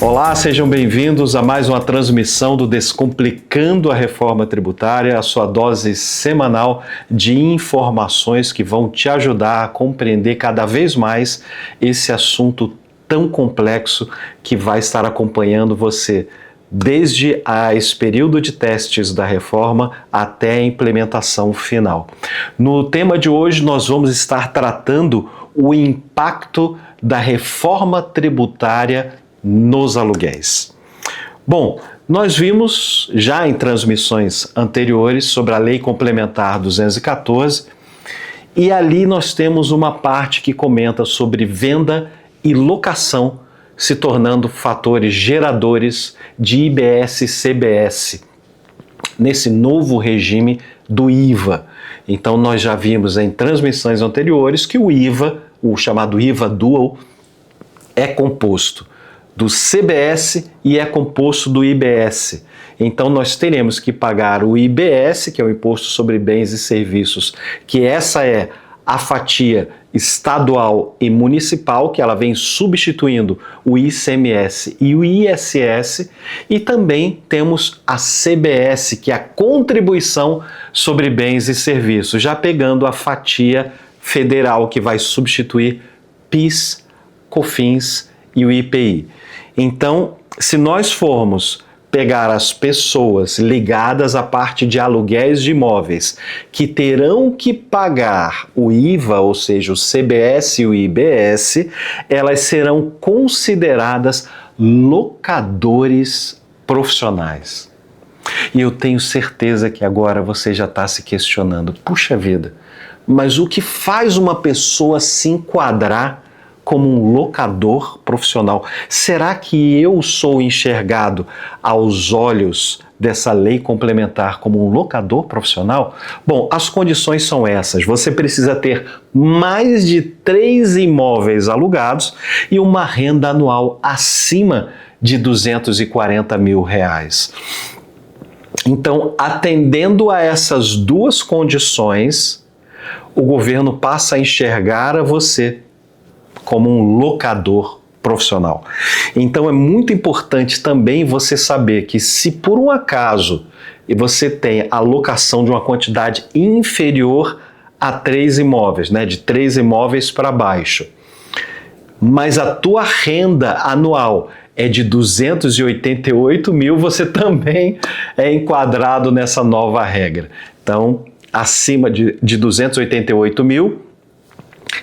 Olá, sejam bem-vindos a mais uma transmissão do Descomplicando a Reforma Tributária, a sua dose semanal de informações que vão te ajudar a compreender cada vez mais esse assunto tão complexo que vai estar acompanhando você desde esse período de testes da reforma até a implementação final. No tema de hoje, nós vamos estar tratando o impacto da reforma tributária nos aluguéis. Bom, nós vimos já em transmissões anteriores sobre a Lei Complementar 214 e ali nós temos uma parte que comenta sobre venda e locação se tornando fatores geradores de IBS e CBS nesse novo regime do IVA. Então nós já vimos em transmissões anteriores que o IVA, o chamado IVA Dual, é composto do CBS e é composto do IBS. Então nós teremos que pagar o IBS, que é o Imposto sobre Bens e Serviços, que essa é a fatia estadual e municipal, que ela vem substituindo o ICMS e o ISS, e também temos a CBS, que é a Contribuição sobre Bens e Serviços, já pegando a fatia federal, que vai substituir PIS, COFINS e o IPI. Então, se nós formos pegar as pessoas ligadas à parte de aluguéis de imóveis que terão que pagar o IVA, ou seja, o CBS e o IBS, elas serão consideradas locadores profissionais. E eu tenho certeza que agora você já está se questionando, puxa vida, mas o que faz uma pessoa se enquadrar como um locador profissional? Será que eu sou enxergado aos olhos dessa lei complementar como um locador profissional? Bom, as condições são essas. Você precisa ter mais de 3 imóveis alugados e uma renda anual acima de R$240 mil. Então, atendendo a essas duas condições, o governo passa a enxergar a você como um locador profissional. Então é muito importante também você saber que se por um acaso você tem a locação de uma quantidade inferior a 3 imóveis, né, de 3 imóveis para baixo, mas a tua renda anual é de 288 mil, você também é enquadrado nessa nova regra. Então, acima de 288 mil,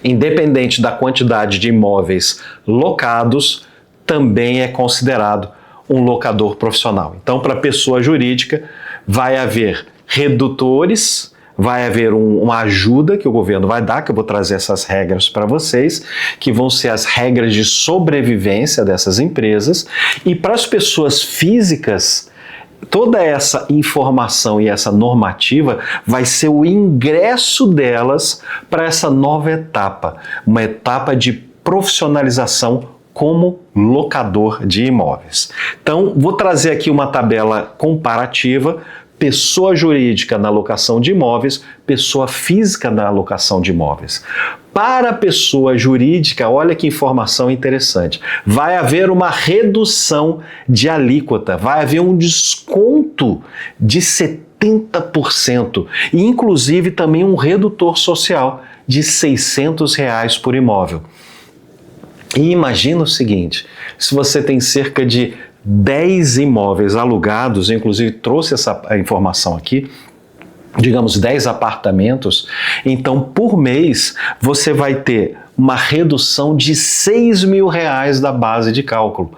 independente da quantidade de imóveis locados, também é considerado um locador profissional. Então, para a pessoa jurídica, vai haver redutores, vai haver uma ajuda que o governo vai dar, que eu vou trazer essas regras para vocês, que vão ser as regras de sobrevivência dessas empresas, e para as pessoas físicas, toda essa informação e essa normativa vai ser o ingresso delas para essa nova etapa, uma etapa de profissionalização como locador de imóveis. Então, vou trazer aqui uma tabela comparativa: pessoa jurídica na locação de imóveis, pessoa física na locação de imóveis. Para a pessoa jurídica, olha que informação interessante, vai haver uma redução de alíquota, vai haver um desconto de 70% e inclusive também um redutor social de R$600 por imóvel. E imagina o seguinte, se você tem cerca de 10 imóveis alugados, eu inclusive trouxe essa informação aqui, digamos 10 apartamentos, então por mês você vai ter uma redução de R$6 mil da base de cálculo.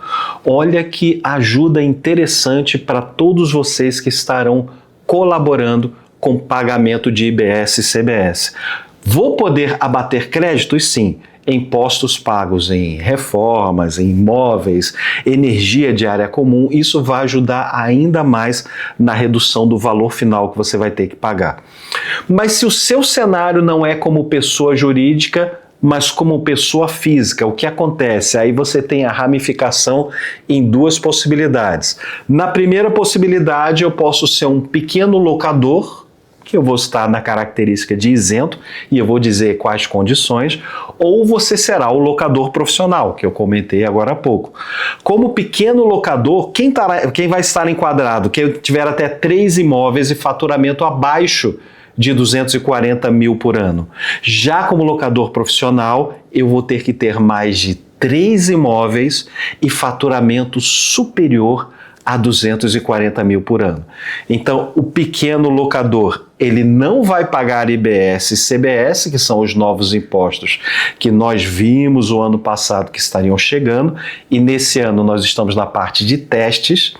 Olha que ajuda interessante para todos vocês que estarão colaborando com pagamento de IBS e CBS. Vou poder abater créditos? Sim. Impostos pagos em reformas, em imóveis, energia de área comum, isso vai ajudar ainda mais na redução do valor final que você vai ter que pagar. Mas se o seu cenário não é como pessoa jurídica, mas como pessoa física, o que acontece? Aí você tem a ramificação em duas possibilidades. Na primeira possibilidade, eu posso ser um pequeno locador, que eu vou estar na característica de isento e eu vou dizer quais condições, ou você será o locador profissional, que eu comentei agora há pouco. Como pequeno locador, quem vai estar enquadrado? Quem tiver até 3 imóveis e faturamento abaixo de 240 mil por ano. Já como locador profissional, eu vou ter que ter mais de 3 imóveis e faturamento superior a 240 mil por ano. Então, o pequeno locador, ele não vai pagar IBS e CBS, que são os novos impostos que nós vimos o ano passado que estariam chegando, e nesse ano nós estamos na parte de testes.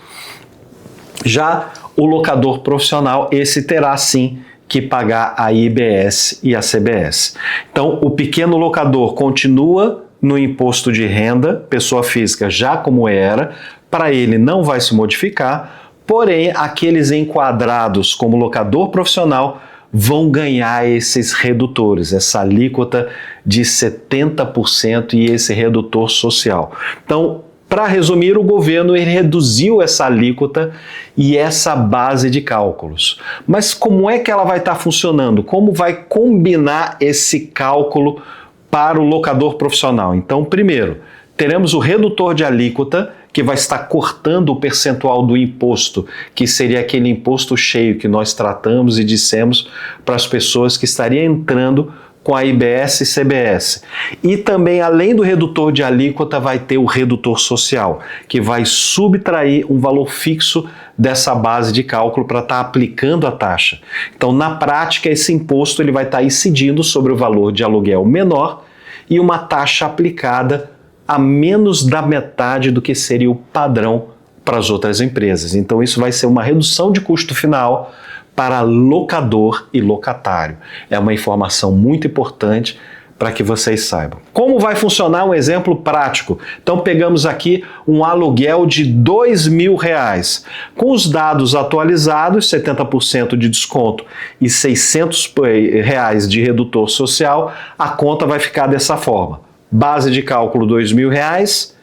Já o locador profissional, esse terá sim que pagar a IBS e a CBS. Então, o pequeno locador continua no imposto de renda, pessoa física já como era, para ele não vai se modificar, porém, aqueles enquadrados como locador profissional vão ganhar esses redutores, essa alíquota de 70% e esse redutor social. Então, para resumir, o governo ele reduziu essa alíquota e essa base de cálculos. Mas como é que ela vai estar funcionando? Como vai combinar esse cálculo para o locador profissional? Então, primeiro, teremos o redutor de alíquota, que vai estar cortando o percentual do imposto, que seria aquele imposto cheio que nós tratamos e dissemos para as pessoas que estariam entrando com a IBS e CBS. E também, além do redutor de alíquota, vai ter o redutor social, que vai subtrair um valor fixo dessa base de cálculo para estar aplicando a taxa. Então, na prática, esse imposto ele vai estar incidindo sobre o valor de aluguel menor e uma taxa aplicada a menos da metade do que seria o padrão para as outras empresas. Então, isso vai ser uma redução de custo final para locador e locatário. É uma informação muito importante para que vocês saibam. Como vai funcionar um exemplo prático? Então, pegamos aqui um aluguel de R$2.000. Com os dados atualizados, 70% de desconto e R$600 de redutor social, a conta vai ficar dessa forma. Base de cálculo R$2.000,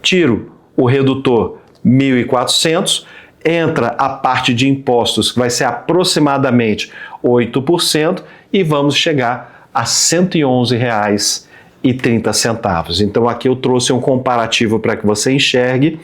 tiro o redutor 1.400, entra a parte de impostos, que vai ser aproximadamente 8%, e vamos chegar a R$ 111,30. Então aqui eu trouxe um comparativo para que você enxergue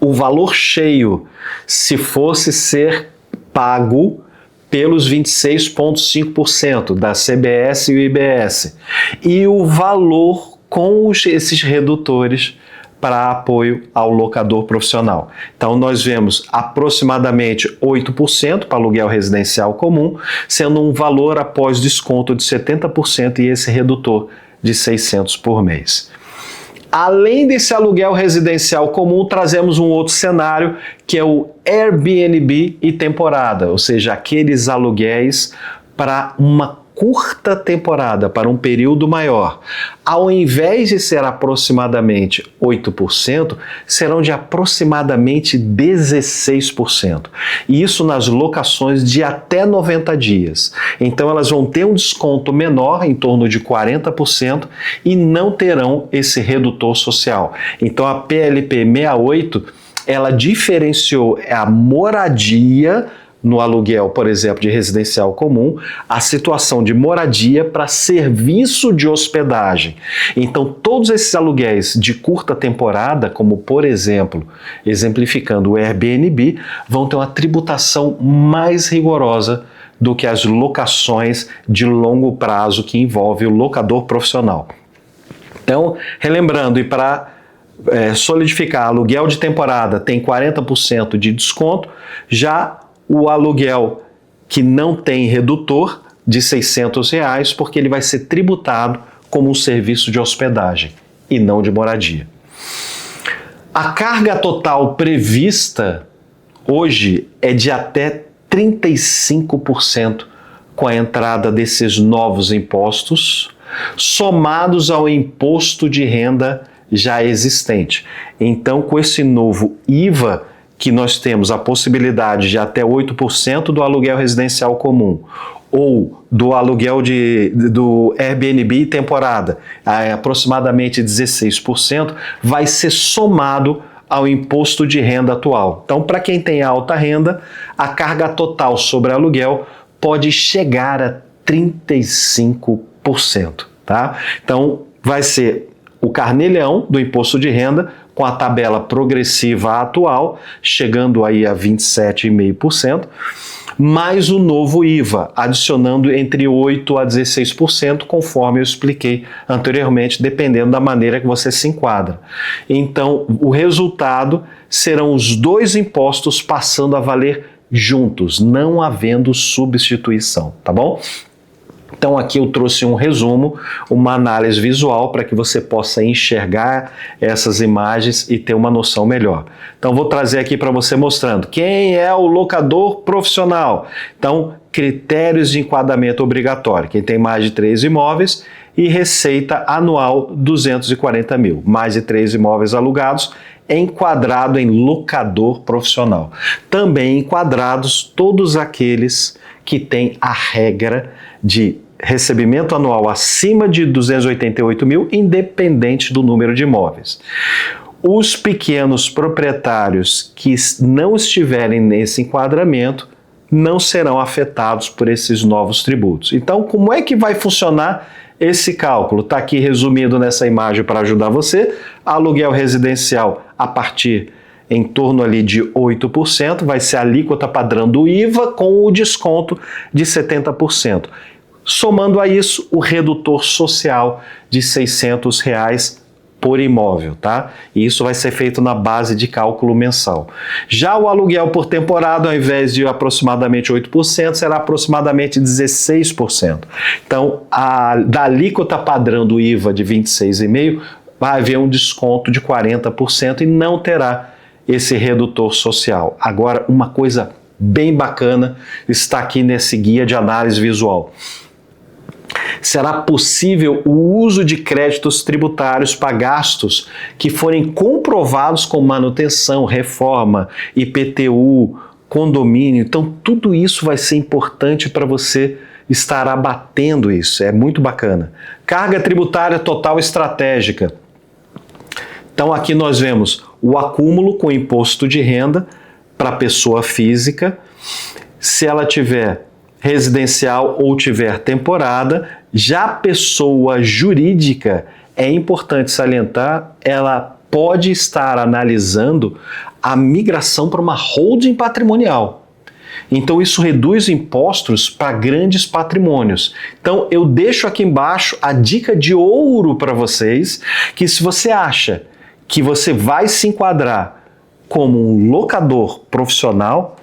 o valor cheio se fosse ser pago pelos 26,5% da CBS e o IBS, e o valor com esses redutores para apoio ao locador profissional. Então, nós vemos aproximadamente 8% para aluguel residencial comum, sendo um valor após desconto de 70% e esse redutor de R$600 por mês. Além desse aluguel residencial comum, trazemos um outro cenário, que é o Airbnb e temporada, ou seja, aqueles aluguéis para uma curta temporada, para um período maior. Ao invés de ser aproximadamente 8%, serão de aproximadamente 16%. E isso nas locações de até 90 dias. Então elas vão ter um desconto menor, em torno de 40%, e não terão esse redutor social. Então a PLP 68, ela diferenciou a moradia no aluguel, por exemplo, de residencial comum, a situação de moradia para serviço de hospedagem. Então, todos esses aluguéis de curta temporada, como por exemplo, exemplificando o Airbnb, vão ter uma tributação mais rigorosa do que as locações de longo prazo que envolve o locador profissional. Então, relembrando, e para solidificar, aluguel de temporada tem 40% de desconto, já o aluguel que não tem redutor de R$600, porque ele vai ser tributado como um serviço de hospedagem e não de moradia. A carga total prevista hoje é de até 35% com a entrada desses novos impostos, somados ao imposto de renda já existente. Então, com esse novo IVA, que nós temos a possibilidade de até 8% do aluguel residencial comum, ou do aluguel do Airbnb temporada, aproximadamente 16%, vai ser somado ao imposto de renda atual. Então, para quem tem alta renda, a carga total sobre aluguel pode chegar a 35%, tá? Então, vai ser o carnê-leão do imposto de renda com a tabela progressiva atual, chegando aí a 27,5%, mais o novo IVA, adicionando entre 8% a 16%, conforme eu expliquei anteriormente, dependendo da maneira que você se enquadra. Então, o resultado serão os dois impostos passando a valer juntos, não havendo substituição, tá bom? Então aqui eu trouxe um resumo, uma análise visual para que você possa enxergar essas imagens e ter uma noção melhor. Então vou trazer aqui para você mostrando quem é o locador profissional. Então, critérios de enquadramento obrigatório, quem tem mais de 3 imóveis e receita anual 240 mil, mais de 3 imóveis alugados, enquadrado em locador profissional. Também enquadrados todos aqueles que têm a regra de recebimento anual acima de 288 mil, independente do número de imóveis. Os pequenos proprietários que não estiverem nesse enquadramento não serão afetados por esses novos tributos. Então, como é que vai funcionar esse cálculo? Está aqui resumido nessa imagem para ajudar você. Aluguel residencial a partir em torno ali de 8%, vai ser a alíquota padrão do IVA com o desconto de 70%. Somando a isso, o redutor social de R$ 600 por imóvel, tá? E isso vai ser feito na base de cálculo mensal. Já o aluguel por temporada, ao invés de aproximadamente 8%, será aproximadamente 16%. Então, da alíquota padrão do IVA de 26,5%, vai haver um desconto de 40% e não terá esse redutor social. Agora, uma coisa bem bacana está aqui nesse guia de análise visual. Será possível o uso de créditos tributários para gastos que forem comprovados com manutenção, reforma, IPTU, condomínio. Então, tudo isso vai ser importante para você estar abatendo isso. É muito bacana. Carga tributária total estratégica. Então, aqui nós vemos o acúmulo com imposto de renda para a pessoa física. Se ela tiver residencial ou tiver temporada, já a pessoa jurídica, é importante salientar, ela pode estar analisando a migração para uma holding patrimonial. Então isso reduz impostos para grandes patrimônios. Então eu deixo aqui embaixo a dica de ouro para vocês, que se você acha que você vai se enquadrar como um locador profissional,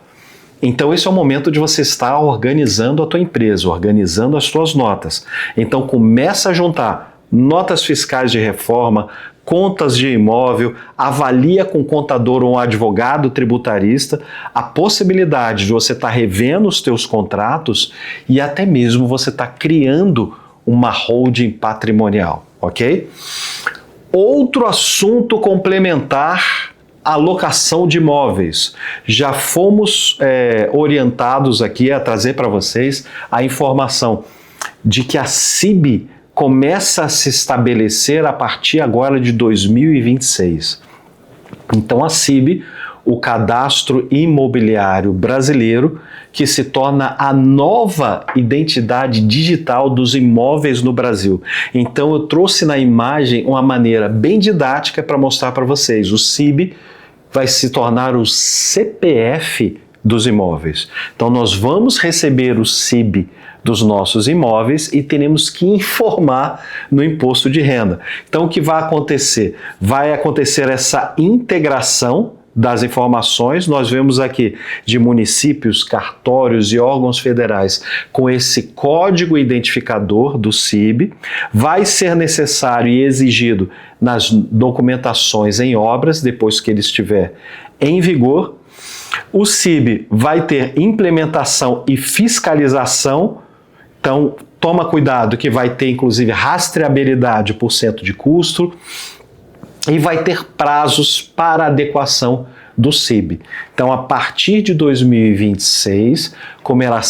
então esse é o momento de você estar organizando a tua empresa, organizando as suas notas. Então começa a juntar notas fiscais de reforma, contas de imóvel, avalia com contador ou um advogado tributarista a possibilidade de você estar revendo os teus contratos e até mesmo você estar criando uma holding patrimonial, ok? Outro assunto complementar: alocação de imóveis. Já fomos orientados aqui a trazer para vocês a informação de que a CIB começa a se estabelecer a partir agora de 2026. Então a CIB, o Cadastro Imobiliário Brasileiro, que se torna a nova identidade digital dos imóveis no Brasil. Então eu trouxe na imagem uma maneira bem didática para mostrar para vocês. O CIB vai se tornar o CPF dos imóveis. Então nós vamos receber o CIB dos nossos imóveis e teremos que informar no imposto de renda. Então o que vai acontecer? Vai acontecer essa integração das informações. Nós vemos aqui de municípios, cartórios e órgãos federais com esse código identificador do CIB. Vai ser necessário e exigido nas documentações em obras, depois que ele estiver em vigor. O CIB vai ter implementação e fiscalização. Então, toma cuidado que vai ter, inclusive, rastreabilidade por cento de custo e vai ter prazos para adequação do CIB. Então, a partir de 2026,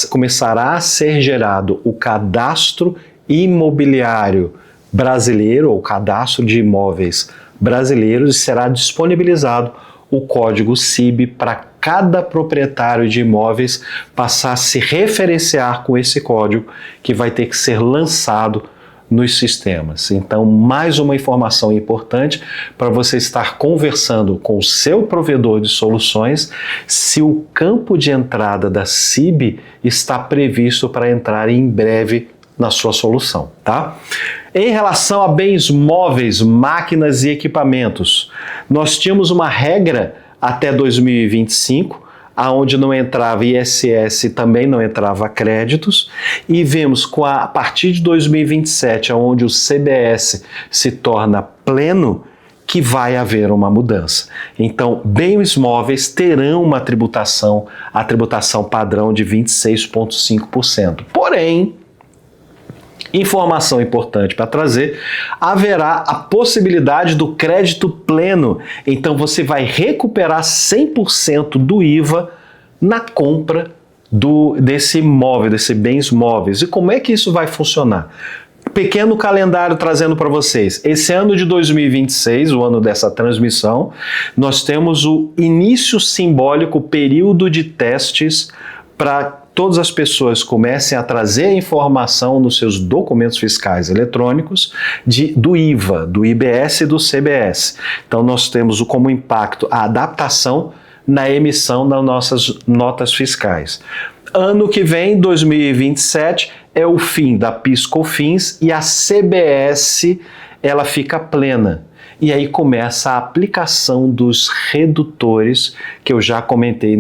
começará a ser gerado o Cadastro Imobiliário Brasileiro, ou Cadastro de Imóveis Brasileiros, e será disponibilizado o código CIB para cada proprietário de imóveis passar a se referenciar com esse código que vai ter que ser lançado nos sistemas. Então, mais uma informação importante para você estar conversando com o seu provedor de soluções se o campo de entrada da CIB está previsto para entrar em breve na sua solução, tá? Em relação a bens móveis, máquinas e equipamentos, nós tínhamos uma regra até 2025, aonde não entrava ISS, também não entrava créditos, e vemos a partir de 2027, onde o CBS se torna pleno, que vai haver uma mudança. Então, bens móveis terão uma tributação, a tributação padrão de 26,5%. Porém, informação importante para trazer, haverá a possibilidade do crédito pleno. Então você vai recuperar 100% do IVA na compra desse imóvel, desse bens móveis. E como é que isso vai funcionar? Pequeno calendário trazendo para vocês. Esse ano de 2026, o ano dessa transmissão, nós temos o início simbólico, período de testes para todas as pessoas comecem a trazer informação nos seus documentos fiscais eletrônicos do IVA, do IBS e do CBS. Então nós temos como impacto a adaptação na emissão das nossas notas fiscais. Ano que vem, 2027, é o fim da PIS/COFINS e a CBS ela fica plena. E aí começa a aplicação dos redutores que eu já comentei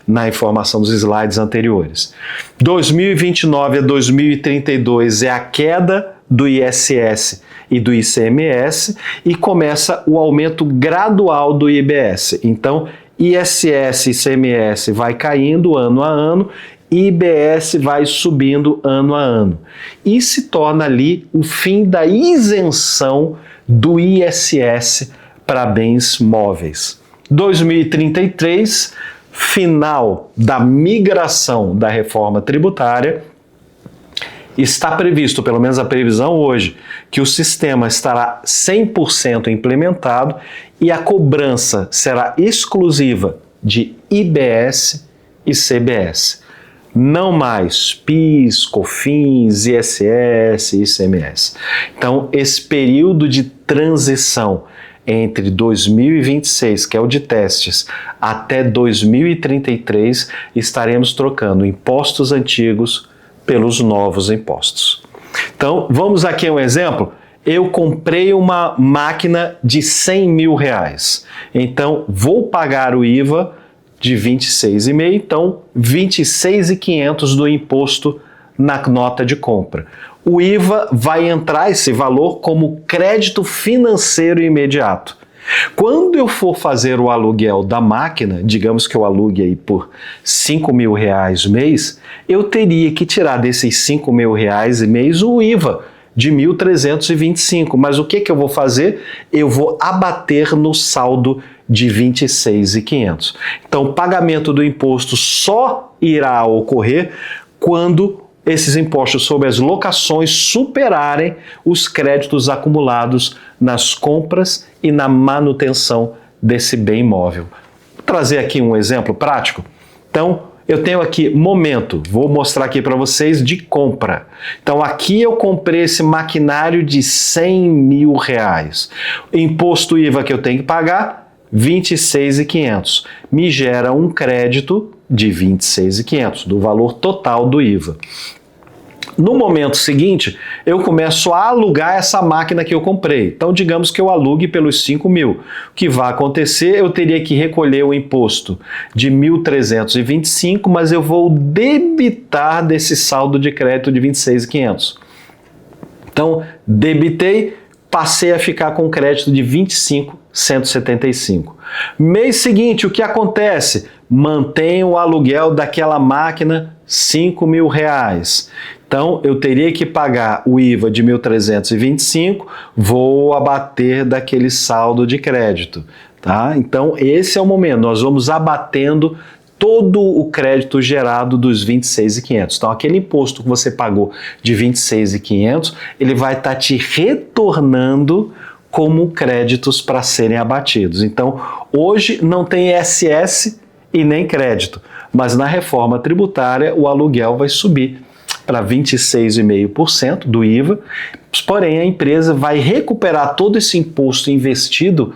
na informação dos slides anteriores. 2029 a 2032 é a queda do ISS e do ICMS e começa o aumento gradual do IBS. Então, ISS e ICMS vai caindo ano a ano, IBS vai subindo ano a ano. E se torna ali o fim da isenção do ISS para bens móveis. 2033, final da migração da reforma tributária, está previsto, pelo menos a previsão hoje, que o sistema estará 100% implementado e a cobrança será exclusiva de IBS e CBS. Não mais PIS, COFINS, ISS, ICMS. Então, esse período de transição entre 2026, que é o de testes, até 2033, estaremos trocando impostos antigos pelos novos impostos. Então, vamos aqui a um exemplo. Eu comprei uma máquina de 100 mil reais. Então, vou pagar o IVA de 26,5, então 26.500 do imposto na nota de compra. O IVA vai entrar esse valor como crédito financeiro imediato. Quando eu for fazer o aluguel da máquina, digamos que eu alugue aí por 5 mil reais mês, eu teria que tirar desses 5 mil reais mês o IVA de 1.325. Mas o que eu vou fazer? Eu vou abater no saldo de 26.500. Então, o pagamento do imposto só irá ocorrer quando esses impostos sobre as locações superarem os créditos acumulados nas compras e na manutenção desse bem imóvel. Vou trazer aqui um exemplo prático. Então, eu tenho aqui momento, vou mostrar aqui para vocês de compra. Então aqui eu comprei esse maquinário de 100 mil reais. Imposto IVA que eu tenho que pagar, 26.500. Me gera um crédito de 26.500, do valor total do IVA. No momento seguinte, eu começo a alugar essa máquina que eu comprei. Então, digamos que eu alugue pelos 5 mil. O que vai acontecer? Eu teria que recolher o imposto de 1.325, mas eu vou debitar desse saldo de crédito de 26.500. Então, debitei, passei a ficar com crédito de 25.175. Mês seguinte, o que acontece? Mantenho o aluguel daquela máquina 5 mil reais. Então, eu teria que pagar o IVA de 1.325, vou abater daquele saldo de crédito, tá? Então, esse é o momento, nós vamos abatendo todo o crédito gerado dos 26.500. Então, aquele imposto que você pagou de 26.500, ele vai estar te retornando como créditos para serem abatidos. Então, hoje não tem ISS e nem crédito, mas na reforma tributária o aluguel vai subir para 26,5% do IVA, porém a empresa vai recuperar todo esse imposto investido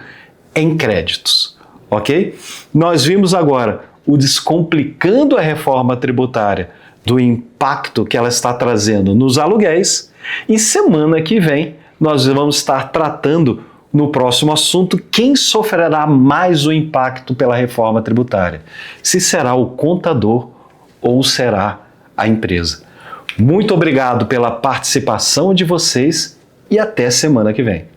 em créditos, ok? Nós vimos agora o Descomplicando a Reforma Tributária do impacto que ela está trazendo nos aluguéis, e semana que vem nós vamos estar tratando no próximo assunto quem sofrerá mais o impacto pela reforma tributária, se será o contador ou será a empresa. Muito obrigado pela participação de vocês e até semana que vem.